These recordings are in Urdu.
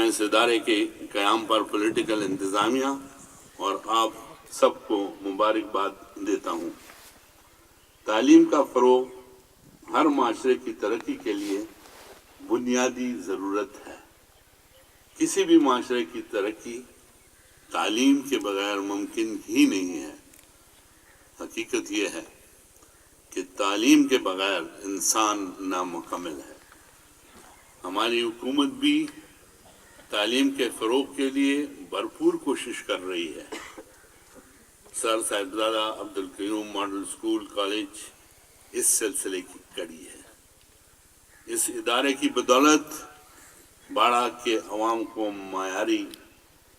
میں اس ادارے کے قیام پر پولیٹیکل انتظامیہ اور آپ سب کو مبارکباد دیتا ہوں۔ تعلیم کا فروغ ہر معاشرے کی ترقی کے لیے بنیادی ضرورت ہے۔ کسی بھی معاشرے کی ترقی تعلیم کے بغیر ممکن ہی نہیں ہے۔ حقیقت یہ ہے کہ تعلیم کے بغیر انسان نامکمل ہے۔ ہماری حکومت بھی تعلیم کے فروغ کے لیے بھرپور کوشش کر رہی ہے۔ سر صاحبزادہ عبدالقیوم ماڈل اسکول کالج اس سلسلے کی کڑی ہے۔ اس ادارے کی بدولت باڑہ کے عوام کو معیاری،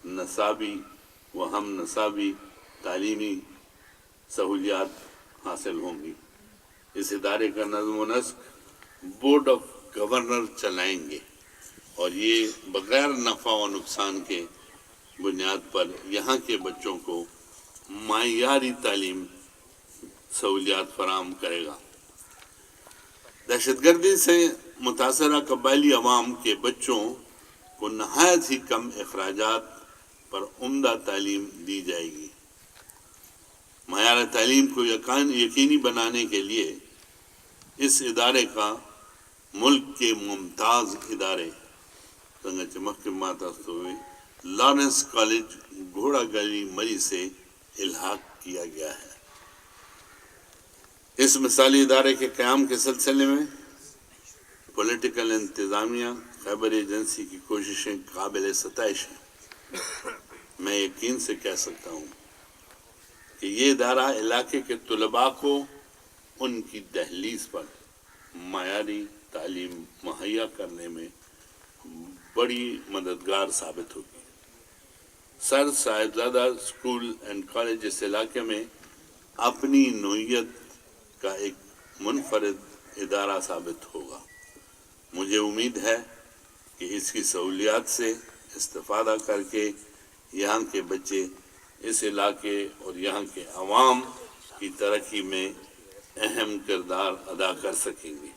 نصابی و ہم نصابی تعلیمی سہولیات حاصل ہوں گی۔ اس ادارے کا نظم و نسق بورڈ آف گورنر چلائیں گے اور یہ بغیر نفع و نقصان کے بنیاد پر یہاں کے بچوں کو معیاری تعلیم سہولیات فراہم کرے گا۔ دہشت گردی سے متاثرہ قبائلی عوام کے بچوں کو نہایت ہی کم اخراجات پر عمدہ تعلیم دی جائے گی۔ معیار تعلیم کو یقینی بنانے کے لیے اس ادارے کا ملک کے ممتاز ادارے لارنس کالج گھوڑا گلی مری سے الحاق کیا گیا ہے۔ اس مثالی ادارے کے قیام کے سلسلے میں پولیٹیکل انتظامیہ خیبر ایجنسی کی کوششیں قابل ستائش ہیں۔ میں یقین سے کہہ سکتا ہوں کہ یہ ادارہ علاقے کے طلباء کو ان کی دہلیز پر معیاری تعلیم مہیا کرنے میں بڑی مددگار ثابت ہوگی۔ سر صاحبزادہ اسکول اینڈ کالج اس علاقے میں اپنی نوعیت کا ایک منفرد ادارہ ثابت ہوگا۔ مجھے امید ہے کہ اس کی سہولیات سے استفادہ کر کے یہاں کے بچے اس علاقے اور یہاں کے عوام کی ترقی میں اہم کردار ادا کر سکیں گے۔